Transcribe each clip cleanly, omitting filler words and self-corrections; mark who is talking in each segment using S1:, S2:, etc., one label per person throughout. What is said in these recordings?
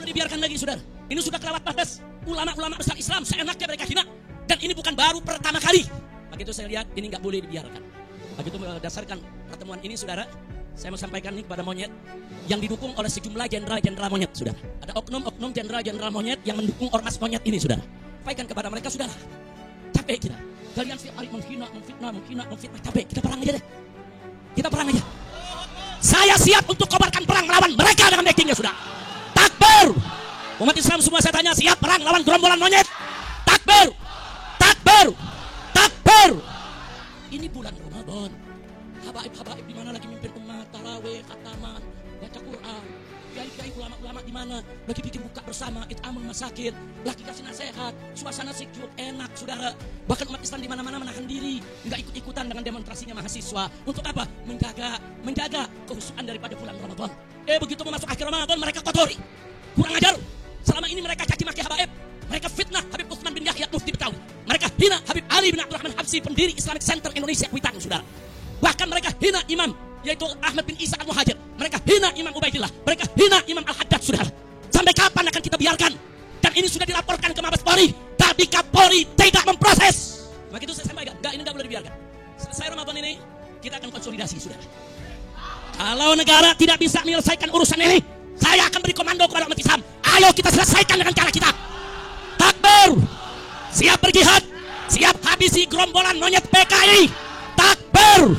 S1: boleh dibiarkan lagi, saudara. Ini sudah kelewat batas. Ulama-ulama besar Islam seenaknya mereka hina. Dan ini bukan baru pertama kali. Begitu saya lihat, ini nggak boleh dibiarkan. Begitu berdasarkan pertemuan ini, saudara, saya mau sampaikan nih kepada monyet yang didukung oleh sejumlah jenderal-jenderal monyet, saudara. Ada oknum-oknum jenderal-jenderal monyet yang mendukung ormas monyet ini, saudara. Sampaikan kepada mereka, saudara. Capek kita. Kalian setiap hari menghina, memfitnah. Capek. Kita perang aja deh. Kita perang aja. Saya siap untuk kobarkan perang melawan mereka dengan backingnya, saudara. Takbir. Umat Islam semua saya tanya, siap perang lawan gerombolan monyet? Takbir. Takbir. Takbir. Ini bulan Ramadan. Habaib-habaib di mana lagi mimpin umat, tarawih, khataman, baca Quran. Kiai-kiai ulama-ulama di mana lagi bikin buka bersama, it'amul masakin, lagi kasih nasihat, suasana sejuk, enak, saudara. Bahkan umat Islam di mana-mana menahan diri, enggak ikut-ikutan dengan demonstrasinya mahasiswa. Untuk apa? Menjaga kehusuan daripada bulan Ramadan. Begitu masuk akhir Ramadan mereka kotori. Kurang ajar. Selama ini mereka caci maki habaib. Mereka fitnah Habib Utsman bin Yahya Mufti Betawi. Mereka hina Habib Ali bin Abdurrahman Habsyi, pendiri Islamic Center Indonesia Kuitang, saudara. Bahkan mereka hina imam, yaitu Ahmad bin Isa Al-Muhajir. Mereka hina Imam Ubaidillah. Mereka hina Imam Al-Haddad, saudara. Sampai kapan akan kita biarkan? Dan ini sudah dilaporkan ke Mabes Polri, tapi Kapolri tidak memproses. Begitu saya sampaikan, ini tidak boleh dibiarkan. Selesai Ramadan ini, kita akan konsolidasi, saudara. Kalau negara tidak bisa menyelesaikan urusan ini, saya akan beri komando kepada umat Islam. Ayo kita selesaikan dengan cara kita. Takbir. Siap berjihad. Siap habisi gerombolan monyet PKI. Takbir.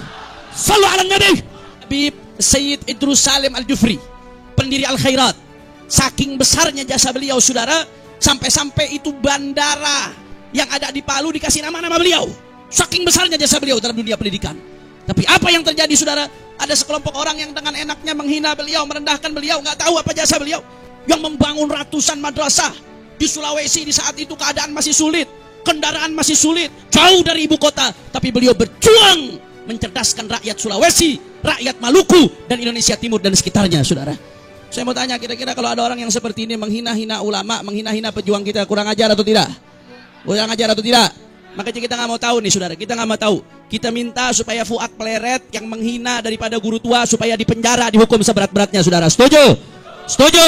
S1: Sallu ala Nabi.
S2: Habib Sayyid Idrus Salim Al-Jufri, pendiri Al-Khairat. Saking besarnya jasa beliau, saudara, sampai-sampai itu bandara yang ada di Palu dikasih nama-nama beliau. Saking besarnya jasa beliau dalam dunia pendidikan. Tapi apa yang terjadi, saudara? Ada sekelompok orang yang dengan enaknya menghina beliau, merendahkan beliau, nggak tahu apa jasa beliau. Yang membangun ratusan madrasah di Sulawesi di saat itu keadaan masih sulit, kendaraan masih sulit, jauh dari ibu kota. Tapi beliau berjuang mencerdaskan rakyat Sulawesi, rakyat Maluku, dan Indonesia Timur dan sekitarnya, saudara. Saya mau tanya, kira-kira kalau ada orang yang seperti ini menghina-hina ulama, menghina-hina pejuang kita, kurang ajar atau tidak? Kurang ajar atau tidak? Makanya kita nggak mau tahu nih, saudara. Kita nggak mau tahu. Kita minta supaya Fuad Pleret yang menghina daripada guru tua supaya dipenjara, dihukum seberat-beratnya, saudara. Setuju? Setuju?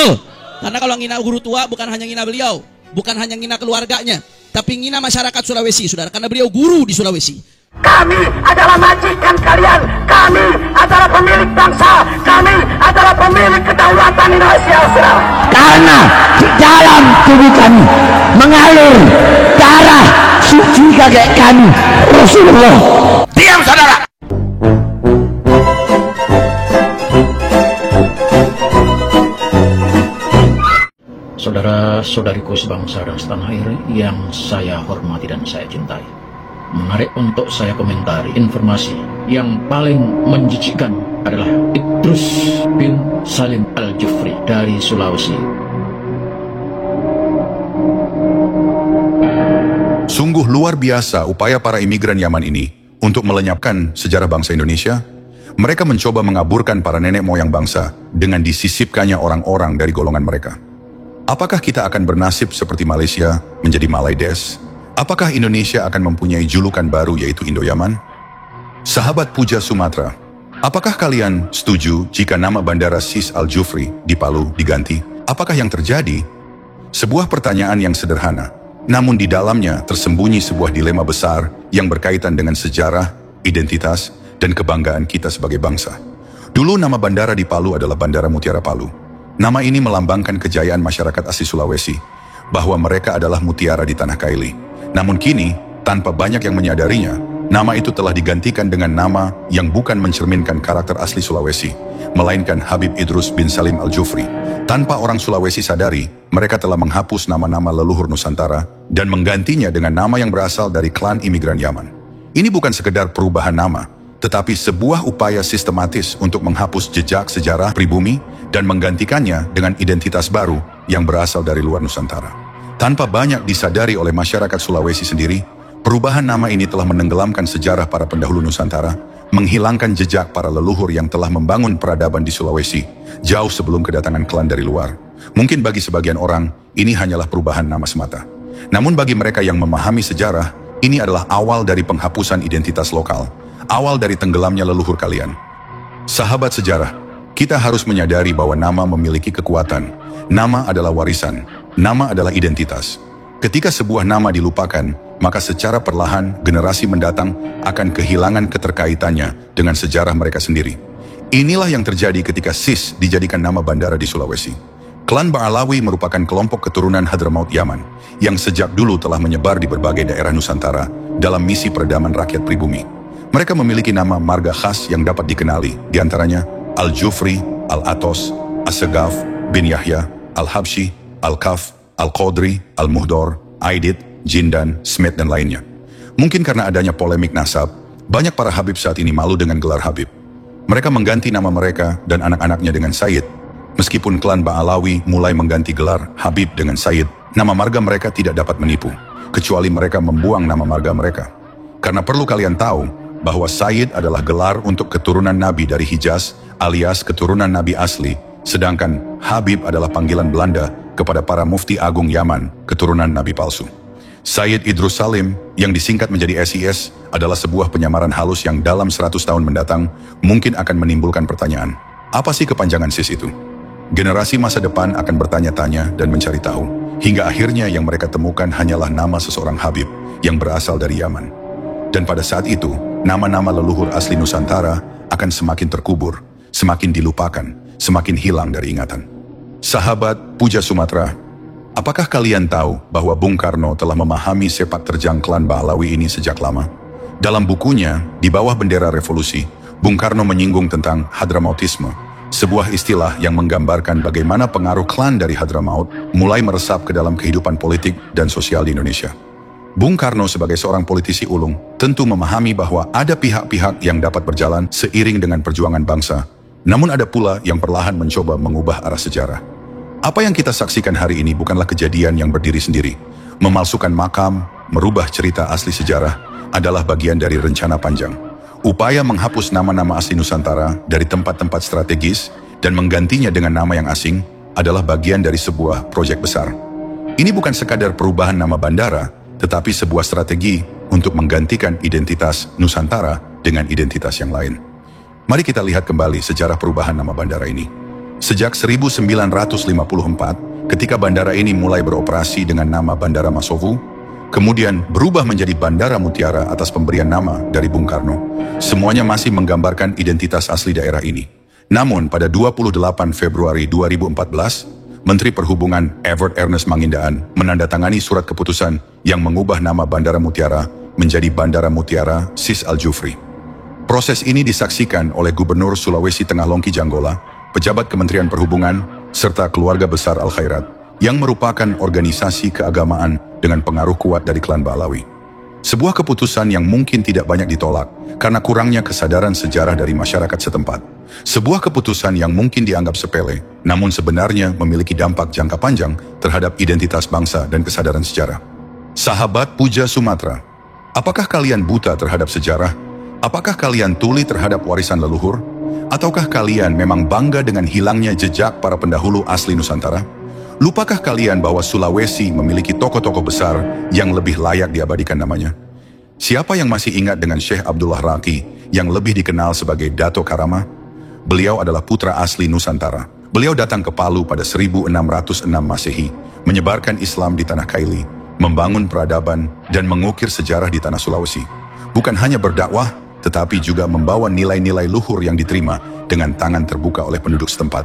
S2: Karena kalau ngina guru tua bukan hanya ngina beliau, bukan hanya ngina keluarganya, tapi ngina masyarakat Sulawesi, saudara. Karena beliau guru di Sulawesi.
S3: Kami adalah majikan kalian. Kami adalah pemilik bangsa. Kami adalah pemilik kedaulatan Indonesia, saudara.
S4: Karena di dalam tubuh kami mengalir darah suci kakek kami, Rasulullah.
S3: Diam, saudara.
S5: Saudara-saudariku sebangsa dan setanah air yang saya hormati dan saya cintai, menarik untuk saya komentari informasi yang paling menjijikkan adalah Idrus bin Salim Al-Jufri dari Sulawesi.
S6: Sungguh luar biasa upaya para imigran Yaman ini untuk melenyapkan sejarah bangsa Indonesia. Mereka mencoba mengaburkan para nenek moyang bangsa dengan disisipkannya orang-orang dari golongan mereka. Apakah kita akan bernasib seperti Malaysia menjadi Malaides? Apakah Indonesia akan mempunyai julukan baru yaitu Indo-Yaman? Sahabat Puja Sumatera, apakah kalian setuju jika nama Bandara Sis Al-Jufri di Palu diganti? Apakah yang terjadi? Sebuah pertanyaan yang sederhana, namun di dalamnya tersembunyi sebuah dilema besar yang berkaitan dengan sejarah, identitas, dan kebanggaan kita sebagai bangsa. Dulu nama bandara di Palu adalah Bandara Mutiara Palu. Nama ini melambangkan kejayaan masyarakat asli Sulawesi, bahwa mereka adalah mutiara di tanah Kaili. Namun kini, tanpa banyak yang menyadarinya, nama itu telah digantikan dengan nama yang bukan mencerminkan karakter asli Sulawesi, melainkan Habib Idrus bin Salim Al-Jufri. Tanpa orang Sulawesi sadari, mereka telah menghapus nama-nama leluhur Nusantara dan menggantinya dengan nama yang berasal dari klan imigran Yaman. Ini bukan sekedar perubahan nama, tetapi sebuah upaya sistematis untuk menghapus jejak sejarah pribumi dan menggantikannya dengan identitas baru yang berasal dari luar Nusantara. Tanpa banyak disadari oleh masyarakat Sulawesi sendiri, perubahan nama ini telah menenggelamkan sejarah para pendahulu Nusantara, menghilangkan jejak para leluhur yang telah membangun peradaban di Sulawesi, jauh sebelum kedatangan klan dari luar. Mungkin bagi sebagian orang, ini hanyalah perubahan nama semata. Namun bagi mereka yang memahami sejarah, ini adalah awal dari penghapusan identitas lokal, awal dari tenggelamnya leluhur kalian. Sahabat sejarah, kita harus menyadari bahwa nama memiliki kekuatan. Nama adalah warisan, nama adalah identitas. Ketika sebuah nama dilupakan, maka secara perlahan generasi mendatang akan kehilangan keterkaitannya dengan sejarah mereka sendiri. Inilah yang terjadi ketika SIS dijadikan nama bandara di Sulawesi. Klan Ba'alawi merupakan kelompok keturunan Hadramaut Yaman yang sejak dulu telah menyebar di berbagai daerah Nusantara dalam misi peredaman rakyat pribumi. Mereka memiliki nama marga khas yang dapat dikenali, diantaranya Al-Jufri, Al-Atos, As-Segaf, bin Yahya, Al-Habsyi, Al-Kaf, Al-Qadri, Al-Muhdor, Aidit, Jindan, Smith, dan lainnya. Mungkin karena adanya polemik nasab, banyak para Habib saat ini malu dengan gelar Habib. Mereka mengganti nama mereka dan anak-anaknya dengan Sayyid. Meskipun klan Ba'alawi mulai mengganti gelar Habib dengan Sayyid, nama marga mereka tidak dapat menipu, kecuali mereka membuang nama marga mereka. Karena perlu kalian tahu bahwa Sayyid adalah gelar untuk keturunan Nabi dari Hijaz, alias keturunan Nabi asli, sedangkan Habib adalah panggilan Belanda kepada para mufti agung Yaman, keturunan Nabi palsu. Sayyid Idrus Salim, yang disingkat menjadi SIS, adalah sebuah penyamaran halus yang dalam 100 tahun mendatang mungkin akan menimbulkan pertanyaan. Apa sih kepanjangan SIS itu? Generasi masa depan akan bertanya-tanya dan mencari tahu, hingga akhirnya yang mereka temukan hanyalah nama seseorang Habib yang berasal dari Yaman. Dan pada saat itu, nama-nama leluhur asli Nusantara akan semakin terkubur, semakin dilupakan, semakin hilang dari ingatan. Sahabat Puja Sumatera, apakah kalian tahu bahwa Bung Karno telah memahami sepak terjang klan Ba'alawi ini sejak lama? Dalam bukunya, Di Bawah Bendera Revolusi, Bung Karno menyinggung tentang Hadramautisme, sebuah istilah yang menggambarkan bagaimana pengaruh klan dari Hadramaut mulai meresap ke dalam kehidupan politik dan sosial di Indonesia. Bung Karno sebagai seorang politisi ulung tentu memahami bahwa ada pihak-pihak yang dapat berjalan seiring dengan perjuangan bangsa, namun ada pula yang perlahan mencoba mengubah arah sejarah. Apa yang kita saksikan hari ini bukanlah kejadian yang berdiri sendiri. Memalsukan makam, merubah cerita asli sejarah adalah bagian dari rencana panjang. Upaya menghapus nama-nama asli Nusantara dari tempat-tempat strategis dan menggantinya dengan nama yang asing adalah bagian dari sebuah proyek besar. Ini bukan sekadar perubahan nama bandara, tetapi sebuah strategi untuk menggantikan identitas Nusantara dengan identitas yang lain. Mari kita lihat kembali sejarah perubahan nama bandara ini. Sejak 1954, ketika bandara ini mulai beroperasi dengan nama Bandara Masovu, kemudian berubah menjadi Bandara Mutiara atas pemberian nama dari Bung Karno, semuanya masih menggambarkan identitas asli daerah ini. Namun pada 28 Februari 2014, Menteri Perhubungan Evert Ernest Mangindaan menandatangani surat keputusan yang mengubah nama Bandara Mutiara menjadi Bandara Mutiara SIS Al-Jufri. Proses ini disaksikan oleh Gubernur Sulawesi Tengah Longki Janggola, pejabat Kementerian Perhubungan, serta keluarga besar Al-Khairat, yang merupakan organisasi keagamaan dengan pengaruh kuat dari klan Ba'alawi. Sebuah keputusan yang mungkin tidak banyak ditolak, karena kurangnya kesadaran sejarah dari masyarakat setempat. Sebuah keputusan yang mungkin dianggap sepele, namun sebenarnya memiliki dampak jangka panjang terhadap identitas bangsa dan kesadaran sejarah. Sahabat Puja Sumatera, apakah kalian buta terhadap sejarah? Apakah kalian tuli terhadap warisan leluhur? Ataukah kalian memang bangga dengan hilangnya jejak para pendahulu asli Nusantara? Lupakah kalian bahwa Sulawesi memiliki tokoh-tokoh besar yang lebih layak diabadikan namanya? Siapa yang masih ingat dengan Syekh Abdullah Raqi yang lebih dikenal sebagai Dato Karama? Beliau adalah putra asli Nusantara. Beliau datang ke Palu pada 1606 Masehi, menyebarkan Islam di Tanah Kaili, membangun peradaban dan mengukir sejarah di Tanah Sulawesi. Bukan hanya berdakwah, tetapi juga membawa nilai-nilai luhur yang diterima dengan tangan terbuka oleh penduduk setempat.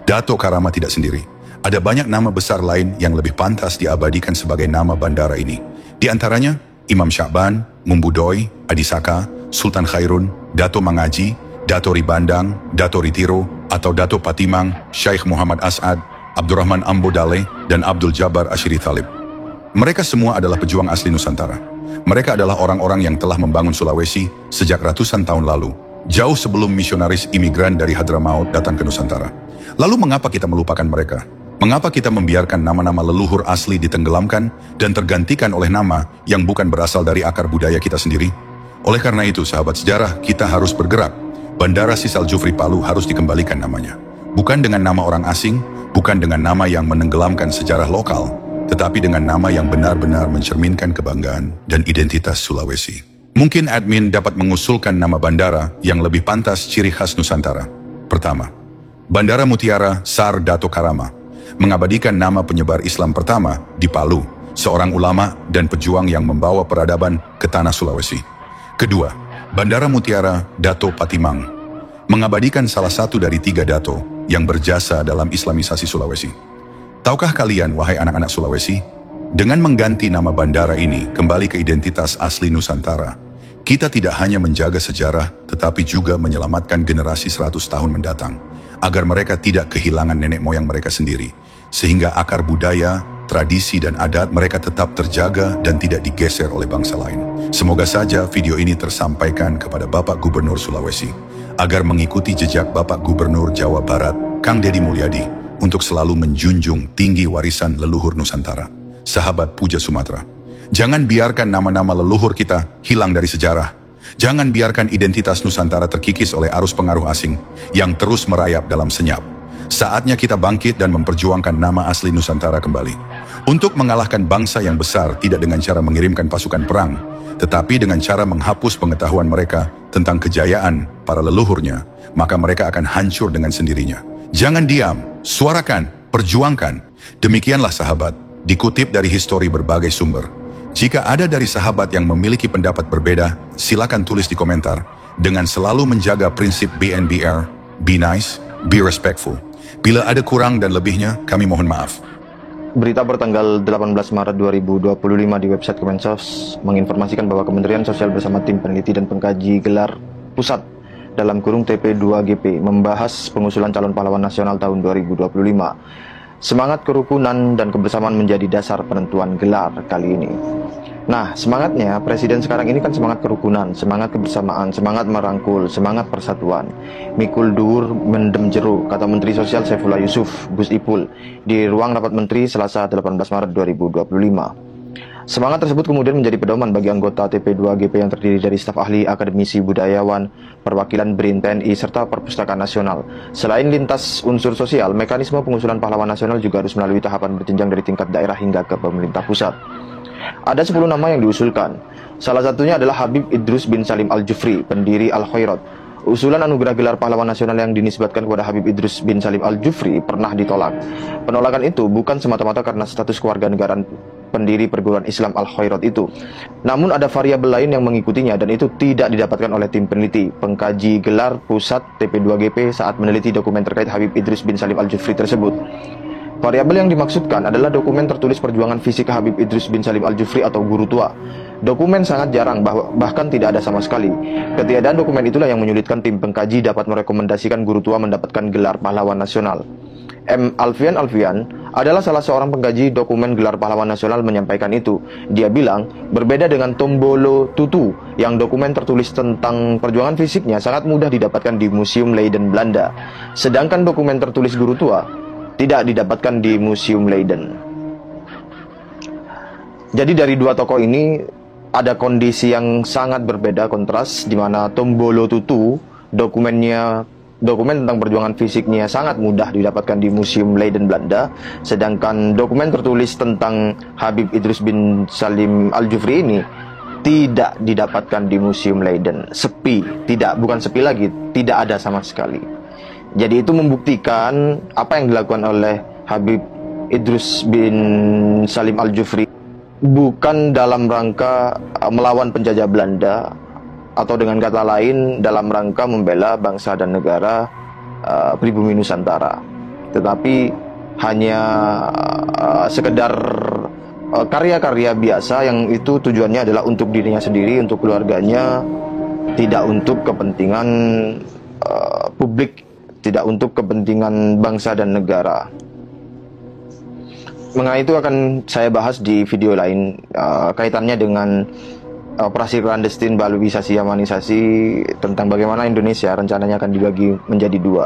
S6: Dato Karama tidak sendiri. Ada banyak nama besar lain yang lebih pantas diabadikan sebagai nama bandara ini. Di antaranya, Imam Sya'ban, Mumbudoy, Adisaka, Sultan Khairun, Dato Mangaji, Dato Ribandang, Dato Ritiro, atau Dato Patimang, Syekh Muhammad As'ad, Abdurrahman Ambodale, dan Abdul Jabbar Ashiri Thalib. Mereka semua adalah pejuang asli Nusantara. Mereka adalah orang-orang yang telah membangun Sulawesi sejak ratusan tahun lalu, jauh sebelum misionaris imigran dari Hadramaut datang ke Nusantara. Lalu mengapa kita melupakan mereka? Mengapa kita membiarkan nama-nama leluhur asli ditenggelamkan dan tergantikan oleh nama yang bukan berasal dari akar budaya kita sendiri? Oleh karena itu, sahabat sejarah, kita harus bergerak. Bandara SIS Al-Jufri Palu harus dikembalikan namanya. Bukan dengan nama orang asing, bukan dengan nama yang menenggelamkan sejarah lokal, tetapi dengan nama yang benar-benar mencerminkan kebanggaan dan identitas Sulawesi. Mungkin admin dapat mengusulkan nama bandara yang lebih pantas ciri khas Nusantara. Pertama, Bandara Mutiara Sar Dato Karama. mengabadikan nama penyebar Islam pertama di Palu, seorang ulama dan pejuang yang membawa peradaban ke tanah Sulawesi. Kedua, Bandara Mutiara Dato Patimang, mengabadikan salah satu dari 3 dato yang berjasa dalam Islamisasi Sulawesi. Tahukah kalian, wahai anak-anak Sulawesi, dengan mengganti nama bandara ini kembali ke identitas asli Nusantara, kita tidak hanya menjaga sejarah, tetapi juga menyelamatkan generasi 100 tahun mendatang, agar mereka tidak kehilangan nenek moyang mereka sendiri, sehingga akar budaya, tradisi dan adat mereka tetap terjaga dan tidak digeser oleh bangsa lain. Semoga saja video ini tersampaikan kepada Bapak Gubernur Sulawesi, agar mengikuti jejak Bapak Gubernur Jawa Barat, Kang Deddy Mulyadi, untuk selalu menjunjung tinggi warisan leluhur Nusantara. Sahabat Puja Sumatera, jangan biarkan nama-nama leluhur kita hilang dari sejarah. Jangan biarkan identitas Nusantara terkikis oleh arus pengaruh asing yang terus merayap dalam senyap. Saatnya kita bangkit dan memperjuangkan nama asli Nusantara kembali. Untuk mengalahkan bangsa yang besar tidak dengan cara mengirimkan pasukan perang, tetapi dengan cara menghapus pengetahuan mereka tentang kejayaan para leluhurnya, maka mereka akan hancur dengan sendirinya. Jangan diam, suarakan, perjuangkan. Demikianlah sahabat, dikutip dari histori berbagai sumber. Jika ada dari sahabat yang memiliki pendapat berbeda, silakan tulis di komentar dengan selalu menjaga prinsip BNBR, be nice, be respectful. Bila ada kurang dan lebihnya, kami mohon maaf.
S7: Berita bertanggal 18 Maret 2025 di website Kemensos menginformasikan bahwa Kementerian Sosial bersama tim peneliti dan pengkaji gelar pusat dalam kurung TP2GP membahas pengusulan calon pahlawan nasional tahun 2025. Semangat kerukunan dan kebersamaan menjadi dasar penentuan gelar kali ini. Nah, semangatnya Presiden sekarang ini kan semangat kerukunan, semangat kebersamaan, semangat merangkul, semangat persatuan. Mikul dur mendem jeru, kata Menteri Sosial Saifullah Yusuf, Gus Ipul, di ruang rapat Menteri Selasa 18 Maret 2025. Semangat tersebut kemudian menjadi pedoman bagi anggota TP2GP yang terdiri dari staf ahli, akademisi, budayawan, perwakilan BRIN, TNI, serta Perpustakaan Nasional. Selain lintas unsur sosial, mekanisme pengusulan pahlawan nasional juga harus melalui tahapan berjenjang dari tingkat daerah hingga ke pemerintah pusat. Ada 10 nama yang diusulkan. Salah satunya adalah Habib Idrus bin Salim Al-Jufri, pendiri Al-Khairat. Usulan anugerah gelar pahlawan nasional yang dinisbatkan kepada Habib Idrus bin Salim Al-Jufri pernah ditolak. Penolakan itu bukan semata-mata karena status kewarganegaraan pendiri perguruan Islam Al-Khairat itu. Namun ada variabel lain yang mengikutinya dan itu tidak didapatkan oleh tim peneliti, pengkaji gelar pusat TP2GP saat meneliti dokumen terkait Habib Idrus bin Salim Al-Jufri tersebut. Variabel yang dimaksudkan adalah dokumen tertulis perjuangan fisik Habib Idrus bin Salim Al-Jufri atau guru tua. Dokumen sangat jarang, bahkan tidak ada sama sekali. Ketiadaan dokumen itulah yang menyulitkan tim pengkaji dapat merekomendasikan guru tua mendapatkan gelar pahlawan nasional. M. Alfian adalah salah seorang pengkaji dokumen gelar pahlawan nasional menyampaikan itu. Dia bilang, berbeda dengan Tombolo Tutu, yang dokumen tertulis tentang perjuangan fisiknya sangat mudah didapatkan di Museum Leiden, Belanda. Sedangkan dokumen tertulis guru tua tidak didapatkan di Museum Leiden. Jadi dari dua tokoh ini ada kondisi yang sangat berbeda, kontras, di mana Tombolo Tutu dokumen tentang perjuangan fisiknya sangat mudah didapatkan di Museum Leiden, Belanda, sedangkan dokumen tertulis tentang Habib Idrus bin Salim Al-Jufri ini tidak didapatkan di Museum Leiden. Sepi, bukan sepi lagi, tidak ada sama sekali. Jadi itu membuktikan apa yang dilakukan oleh Habib Idrus bin Salim Al-Jufri bukan dalam rangka melawan penjajah Belanda, atau dengan kata lain dalam rangka membela bangsa dan negara pribumi Nusantara, tetapi hanya sekedar karya-karya biasa yang itu tujuannya adalah untuk dirinya sendiri, untuk keluarganya, tidak untuk kepentingan publik, tidak untuk kepentingan bangsa dan negara. Mengenai itu akan saya bahas di video lain, kaitannya dengan operasi clandestine, baluisasi, yamanisasi, tentang bagaimana Indonesia rencananya akan dibagi menjadi dua.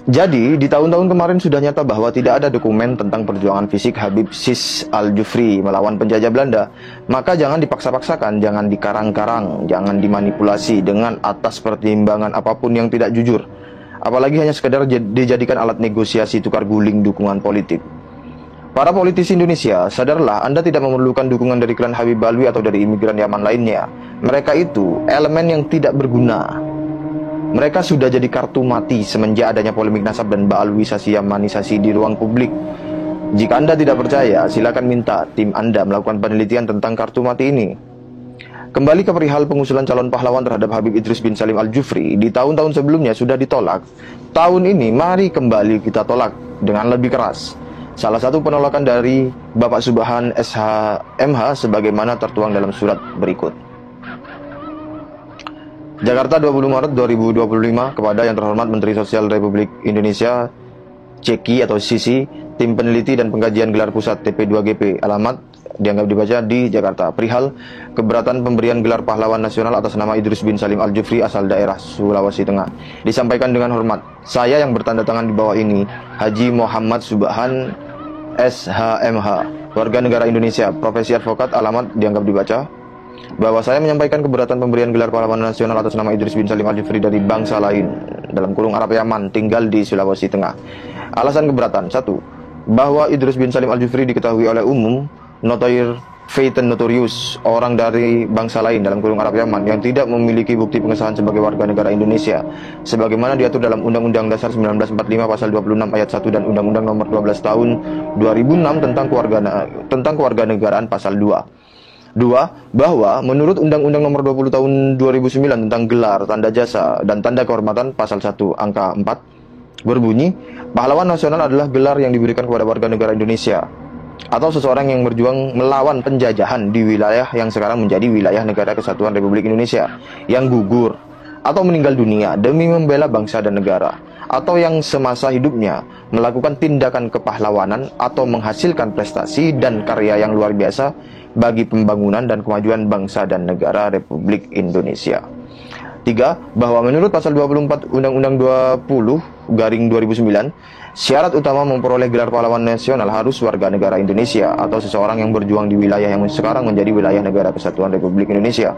S7: Jadi, di tahun-tahun kemarin sudah nyata bahwa tidak ada dokumen tentang perjuangan fisik Habib Sis Al-Jufri melawan penjajah Belanda. Maka jangan dipaksa-paksakan, jangan dikarang-karang, jangan dimanipulasi dengan atas pertimbangan apapun yang tidak jujur. Apalagi hanya sekedar dijadikan alat negosiasi tukar guling dukungan politik. Para politisi Indonesia, sadarlah Anda tidak memerlukan dukungan dari klan Habib Alwi atau dari imigran Yaman lainnya. Mereka itu elemen yang tidak berguna. Mereka sudah jadi kartu mati semenjak adanya polemik nasab dan ba'alwisasi yamanisasi di ruang publik. Jika Anda tidak percaya, silakan minta tim Anda melakukan penelitian tentang kartu mati ini. Kembali ke perihal pengusulan calon pahlawan terhadap Habib Idrus bin Salim Al-Jufri, di tahun-tahun sebelumnya sudah ditolak. Tahun ini mari kembali kita tolak dengan lebih keras. Salah satu penolakan dari Bapak Subhan SHMH sebagaimana tertuang dalam surat berikut. Jakarta 20 Maret 2025, kepada yang terhormat Menteri Sosial Republik Indonesia Ceki atau Sisi, tim peneliti dan pengkajian gelar pusat TP2GP, alamat dianggap dibaca di Jakarta, perihal keberatan pemberian gelar pahlawan nasional atas nama Idrus bin Salim Al-Jufri asal daerah Sulawesi Tengah. Disampaikan dengan hormat, saya yang bertanda tangan di bawah ini, Haji Muhammad Subhan SHMH, warga negara Indonesia, profesi advokat, alamat dianggap dibaca, bahwa saya menyampaikan keberatan pemberian gelar pahlawan nasional atas nama Idrus bin Salim Al-Jufri dari bangsa lain, dalam kurung Arab Yaman, tinggal di Sulawesi Tengah. Alasan keberatan, 1. Bahwa Idrus bin Salim Al-Jufri diketahui oleh umum, notoir Feitan Notorius, orang dari bangsa lain dalam kurung Arab Yaman yang tidak memiliki bukti pengesahan sebagai warga negara Indonesia sebagaimana diatur dalam Undang-Undang Dasar 1945 Pasal 26 Ayat 1 dan Undang-Undang Nomor 12 Tahun 2006 tentang kewarganegaraan Pasal 2. 2. Bahwa menurut Undang-Undang Nomor 20 Tahun 2009 tentang gelar, tanda jasa, dan tanda kehormatan Pasal 1 Angka 4 berbunyi, pahlawan nasional adalah gelar yang diberikan kepada warga negara Indonesia atau seseorang yang berjuang melawan penjajahan di wilayah yang sekarang menjadi wilayah Negara Kesatuan Republik Indonesia, yang gugur atau meninggal dunia demi membela bangsa dan negara, atau yang semasa hidupnya melakukan tindakan kepahlawanan atau menghasilkan prestasi dan karya yang luar biasa bagi pembangunan dan kemajuan bangsa dan negara Republik Indonesia. 3. Bahwa menurut Pasal 24 Undang-Undang 20/2009, syarat utama memperoleh gelar pahlawan nasional harus warga negara Indonesia atau seseorang yang berjuang di wilayah yang sekarang menjadi wilayah Negara Kesatuan Republik Indonesia.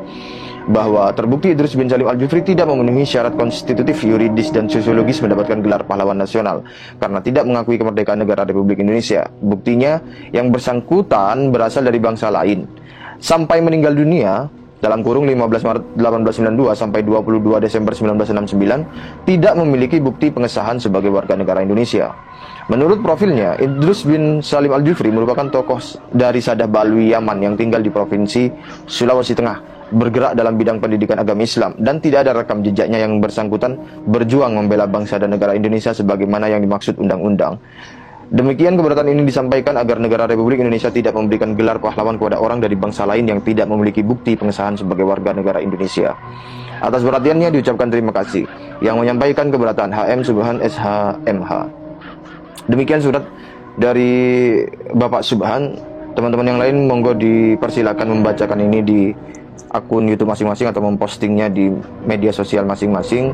S7: Bahwa terbukti Idrus bin Salim Al-Jufri tidak memenuhi syarat konstitutif, yuridis, dan sosiologis mendapatkan gelar pahlawan nasional karena tidak mengakui kemerdekaan negara Republik Indonesia. Buktinya, yang bersangkutan berasal dari bangsa lain. Sampai meninggal dunia, dalam kurung 15 Maret 1892 sampai 22 Desember 1969, tidak memiliki bukti pengesahan sebagai warga negara Indonesia. Menurut profilnya, Idrus bin Salim Al-Jufri merupakan tokoh dari Sadah Balwi Yaman yang tinggal di Provinsi Sulawesi Tengah, bergerak dalam bidang pendidikan agama Islam, dan tidak ada rekam jejaknya yang bersangkutan berjuang membela bangsa dan negara Indonesia sebagaimana yang dimaksud undang-undang. Demikian keberatan ini disampaikan agar negara Republik Indonesia tidak memberikan gelar pahlawan kepada orang dari bangsa lain yang tidak memiliki bukti pengesahan sebagai warga negara Indonesia. Atas perhatiannya diucapkan terima kasih. Yang menyampaikan keberatan, HM Subhan SHMH. Demikian surat dari Bapak Subhan. Teman-teman yang lain monggo dipersilakan membacakan ini di akun YouTube masing-masing atau mempostingnya di media sosial masing-masing.